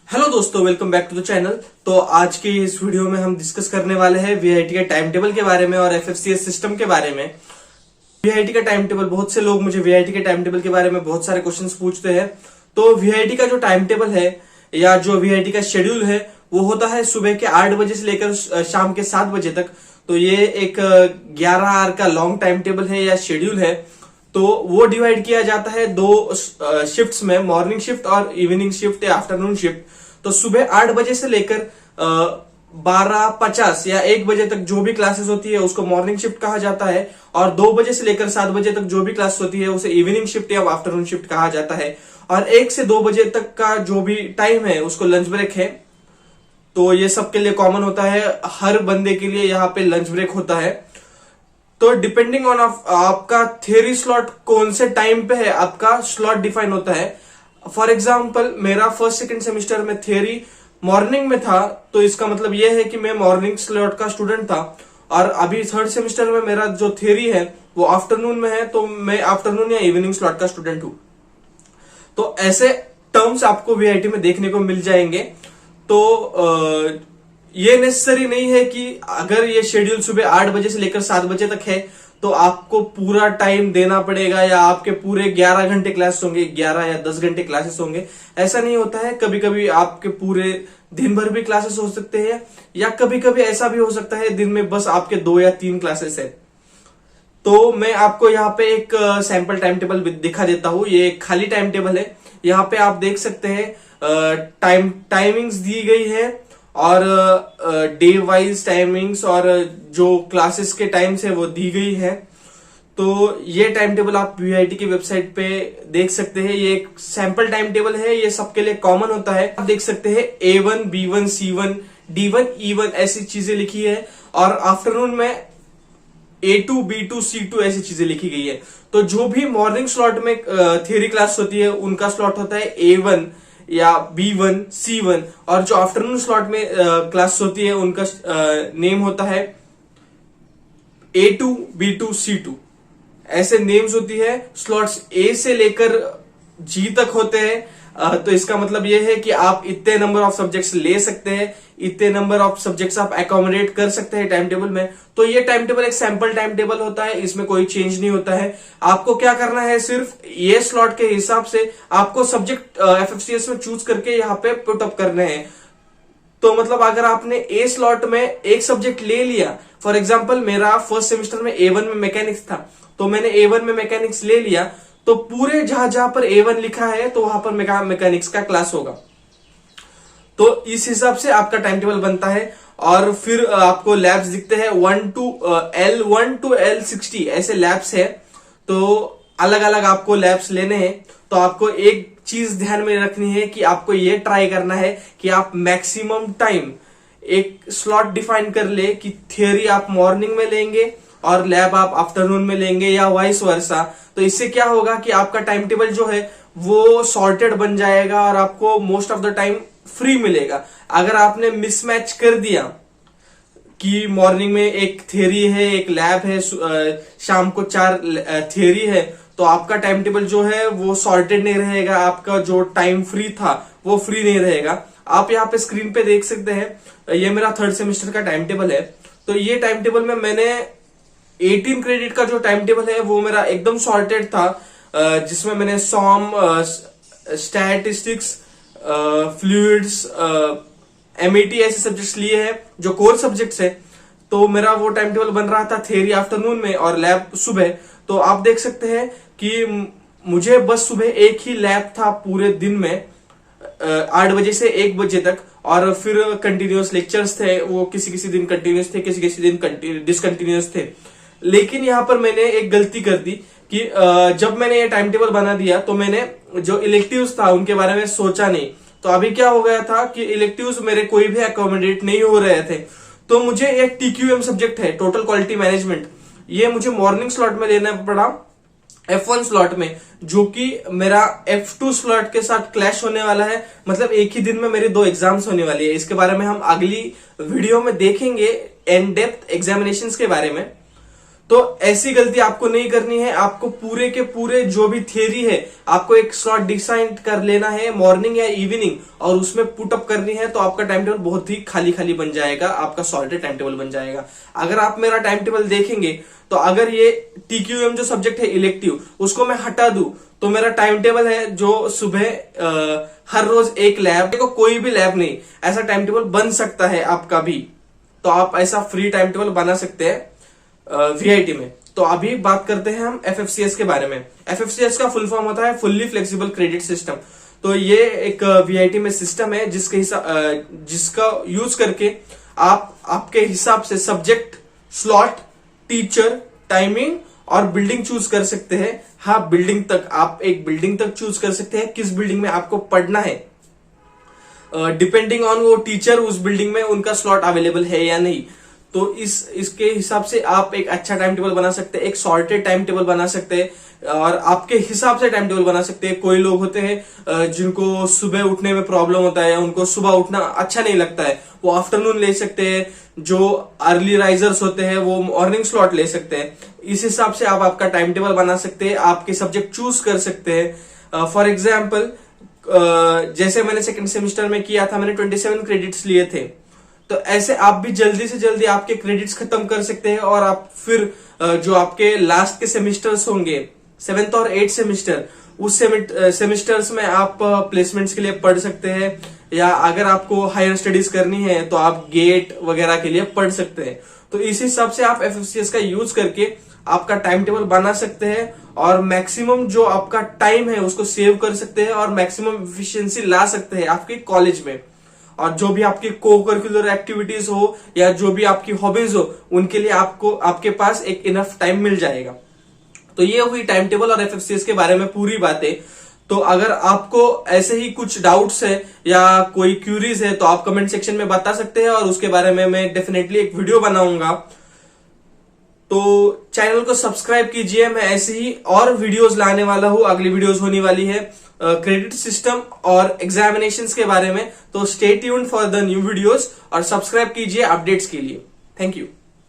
Hello दोस्तों, welcome back to the channel. तो आज के इस वीडियो में हम डिस्कस करने वाले हैं वीआईटी के टाइम टेबल के बारे में और एफएफसीएस सिस्टम के बारे में। वीआईटी का टाइम टेबल, बहुत से लोग मुझे वीआईटी के टाइम टेबल के बारे में बहुत सारे क्वेश्चंस पूछते हैं। तो वीआईटी का जो टाइम टेबल है या जो वीआईटी का शेड्यूल है वो होता है सुबह के 8 बजे से लेकर शाम के 7 बजे तक। तो ये एक 11 आवर का लॉन्ग टाइम टेबल है या शेड्यूल है। तो वो डिवाइड किया जाता है दो शिफ्ट्स में, मॉर्निंग शिफ्ट और इवनिंग शिफ्ट या आफ्टरनून शिफ्ट। तो सुबह 8 बजे से लेकर 12:50 या 1 बजे तक जो भी क्लासेस होती है उसको मॉर्निंग शिफ्ट कहा जाता है, और 2 बजे से लेकर 7 बजे तक जो भी क्लास होती है उसे इवनिंग शिफ्ट या आफ्टरनून शिफ्ट कहा जाता है। और 1 से 2 बजे तक का जो भी टाइम है उसको लंच ब्रेक है। तो ये सबके लिए कॉमन होता है, हर बंदे के लिए यहाँ पे लंच ब्रेक होता है। तो डिपेंडिंग ऑन आपका थियरी स्लॉट कौन से टाइम पे है, आपका स्लॉट डिफाइन होता है। फॉर एग्जाम्पल, मेरा फर्स्ट सेकंड सेमेस्टर में थियरी मॉर्निंग में था, तो इसका मतलब यह है कि मैं मॉर्निंग स्लॉट का स्टूडेंट था। और अभी थर्ड सेमेस्टर में मेरा जो थियरी है वो आफ्टरनून में है, तो मैं आफ्टरनून या इवनिंग स्लॉट का स्टूडेंट हूं। तो ऐसे टर्म्स आपको वीआईटी में देखने को मिल जाएंगे। तो ये नेसेसरी नहीं है कि अगर ये शेड्यूल सुबह 8 बजे से लेकर 7 बजे तक है तो आपको पूरा टाइम देना पड़ेगा या आपके पूरे 11 घंटे क्लास होंगे, 11 या 10 घंटे क्लासेस होंगे। ऐसा नहीं होता है। कभी कभी आपके पूरे दिन भर भी क्लासेस हो सकते हैं, या कभी कभी ऐसा भी हो सकता है दिन में बस आपके 2 या 3 क्लासेस है। तो मैं आपको यहाँ पे एक सैंपल टाइम टेबल दिखा देता हूँ। ये एक खाली टाइम टेबल है। यहाँ पे आप देख सकते हैं टाइमिंग्स दी गई है और डे वाइज टाइमिंग्स और जो क्लासेस के टाइम्स है वो दी गई है। तो ये टाइम टेबल आप वीआईटी की वेबसाइट पे देख सकते हैं। ये एक सैंपल टाइम टेबल है, ये सबके लिए कॉमन होता है। आप देख सकते हैं A1, B1, C1, D1, E1 ऐसी चीजें लिखी है, और आफ्टरनून में A2, B2, C2 ऐसी चीजें लिखी गई है। तो जो भी मॉर्निंग स्लॉट में थियरी क्लास होती है उनका स्लॉट होता है A1 या B1, C1, और जो आफ्टरनून स्लॉट में क्लास होती है उनका नेम होता है A2, B2, C2। ऐसे नेम्स होती है। स्लॉट्स A से लेकर G तक होते हैं। तो इसका मतलब यह है कि आप इतने नंबर ऑफ सब्जेक्ट्स ले सकते हैं, इतने नंबर ऑफ सब्जेक्ट्स आप एकोमोडेट कर सकते हैं टाइम टेबल में। तो ये टाइम टेबल एक सैंपल टाइम टेबल होता है, इसमें कोई चेंज नहीं होता है। आपको क्या करना है, सिर्फ ये स्लॉट के हिसाब से आपको सब्जेक्ट एफएफसीएस में चूज करके यहाँ पे पुट अप करने हैं। तो मतलब अगर आपने ए स्लॉट में एक सब्जेक्ट ले लिया, फॉर एग्जाम्पल मेरा फर्स्ट सेमेस्टर में A1 में मैकेनिक्स था, तो मैंने A1 में मैकेनिक्स ले लिया, तो पूरे जहां जहां पर A1 लिखा है तो वहां पर मैकेनिक्स का क्लास होगा। तो इस हिसाब से आपका टाइम टेबल बनता है। और फिर आपको लैब्स दिखते हैं, L1 to L60 ऐसे लैब्स है। तो अलग अलग आपको लैब्स लेने हैं। तो आपको एक चीज ध्यान में रखनी है कि आपको ये ट्राई करना है कि आप मैक्सिमम टाइम एक स्लॉट डिफाइन कर ले कि थियरी आप मॉर्निंग में लेंगे और लैब आप आफ्टरनून में लेंगे या वाइस वर्सा। तो इससे क्या होगा कि आपका टाइम टेबल जो है वो सॉर्टेड बन जाएगा और आपको most of the time free मिलेगा। अगर आपने मिसमैच कर दिया कि मॉर्निंग में एक थियरी है, एक लैब है, शाम को 4 थियरी है, तो आपका टाइम टेबल जो है वो सॉर्टेड नहीं रहेगा। आपका जो टाइम फ्री था वो फ्री नहीं रहेगा। आप यहाँ पे स्क्रीन पे देख सकते हैं, ये मेरा थर्ड सेमेस्टर का टाइम टेबल है। तो ये टाइम टेबल में मैंने 18 क्रेडिट का जो टाइम टेबल है वो मेरा एकदम सॉर्टेड था, जिसमें मैंने सॉम, स्टैटिस्टिक्स, फ्लूइड्स, एमईटी ऐसे सब्जेक्ट्स लिए हैं जो कोर सब्जेक्ट्स है। तो मेरा वो टाइम टेबल बन रहा था थियरी आफ्टरनून में और लैब सुबह। तो आप देख सकते हैं कि मुझे बस सुबह एक ही लैब था पूरे दिन में, 8 बजे से 1 बजे तक, और फिर कंटिन्यूअस लेक्चर्स थे। वो किसी किसी दिन कंटिन्यूअस थे, किसी किसी दिन डिसकंटिन्यूअस थे। लेकिन यहां पर मैंने एक गलती कर दी कि जब मैंने ये टाइम टेबल बना दिया तो मैंने जो इलेक्टिव्स था उनके बारे में सोचा नहीं। तो अभी क्या हो गया था कि इलेक्टिव्स मेरे कोई भी अकोमोडेट नहीं हो रहे थे। तो मुझे एक TQM सब्जेक्ट है, टोटल क्वालिटी मैनेजमेंट, ये मुझे मॉर्निंग स्लॉट में लेना पड़ा, F1 स्लॉट में, जो कि मेरा F2 स्लॉट के साथ क्लैश होने वाला है। मतलब एक ही दिन में मेरी 2 एग्जाम्स होने वाली है। इसके बारे में हम अगली वीडियो में देखेंगे, इन डेप्थ एग्जामिनेशंस के बारे में। तो ऐसी गलती आपको नहीं करनी है। आपको पूरे के पूरे जो भी थियरी है आपको एक स्लॉट डिसाइड कर लेना है मॉर्निंग या इवनिंग, और उसमें पुट अप करनी है, तो आपका टाइम टेबल बहुत ही खाली खाली बन जाएगा, आपका सॉर्टेड टाइम टेबल बन जाएगा। अगर आप मेरा टाइम टेबल देखेंगे तो अगर ये TQM जो सब्जेक्ट है इलेक्टिव उसको मैं हटा दूं तो मेरा टाइम टेबल है जो सुबह हर रोज एक लैब, देखो कोई भी लैब नहीं, ऐसा टाइम टेबल बन सकता है आपका भी। तो आप ऐसा फ्री टाइम टेबल बना सकते हैं VIT में। तो अभी बात करते हैं हम FFCS के बारे में। FFCS का फुल फॉर्म होता है फुल्ली फ्लेक्सिबल क्रेडिट सिस्टम। तो ये एक VIT में सिस्टम है जिसका यूज करके आप आपके हिसाब से सब्जेक्ट, स्लॉट, टीचर, टाइमिंग और बिल्डिंग चूज कर सकते हैं। हाँ, बिल्डिंग तक, आप एक बिल्डिंग तक चूज कर सकते हैं किस बिल्डिंग में आपको पढ़ना है, डिपेंडिंग ऑन वो टीचर उस बिल्डिंग में उनका स्लॉट अवेलेबल है या नहीं। तो इसके हिसाब से आप एक अच्छा टाइम टेबल बना सकते हैं, एक सॉर्टेड टाइम टेबल बना सकते हैं और आपके हिसाब से टाइम टेबल बना सकते हैं। कोई लोग होते हैं जिनको सुबह उठने में प्रॉब्लम होता है, उनको सुबह उठना अच्छा नहीं लगता है, वो आफ्टरनून ले सकते हैं। जो अर्ली राइजर्स होते हैं वो मॉर्निंग स्लॉट ले सकते हैं। इस हिसाब से आप आपका टाइम टेबल बना सकते हैं, आपके सब्जेक्ट चूज कर सकते हैं। फॉर एग्जाम्पल जैसे मैंने सेकंड सेमेस्टर में किया था, मैंने 27 क्रेडिट्स लिए थे। तो ऐसे आप भी जल्दी से जल्दी आपके क्रेडिट्स खत्म कर सकते हैं और आप फिर जो आपके लास्ट के सेमेस्टर्स होंगे 7th और 8th सेमेस्टर, उस सेमेस्टर्स में आप प्लेसमेंट्स के लिए पढ़ सकते हैं, या अगर आपको हायर स्टडीज करनी है तो आप गेट वगैरह के लिए पढ़ सकते हैं। तो इस हिसाब से आप FFCS का यूज करके आपका टाइम टेबल बना सकते हैं और मैक्सिमम जो आपका टाइम है उसको सेव कर सकते हैं और मैक्सिमम एफिशिएंसी ला सकते हैं आपके कॉलेज में। और जो भी आपकी को करिकुलर एक्टिविटीज हो या जो भी आपकी हॉबीज हो, उनके लिए आपको आपके पास एक इनफ टाइम मिल जाएगा। तो ये हुई टाइम टेबल और FFCS के बारे में पूरी बातें। तो अगर आपको ऐसे ही कुछ डाउट्स है या कोई क्यूरीज है तो आप कमेंट सेक्शन में बता सकते हैं और उसके बारे में मैं डेफिनेटली एक वीडियो बनाऊंगा। तो चैनल को सब्सक्राइब कीजिए, मैं ऐसे ही और वीडियोस लाने वाला हूं। अगली वीडियोस होने वाली है क्रेडिट सिस्टम और एग्जामिनेशंस के बारे में। तो stay tuned for the new videos और सब्सक्राइब कीजिए अपडेट्स के लिए। Thank you.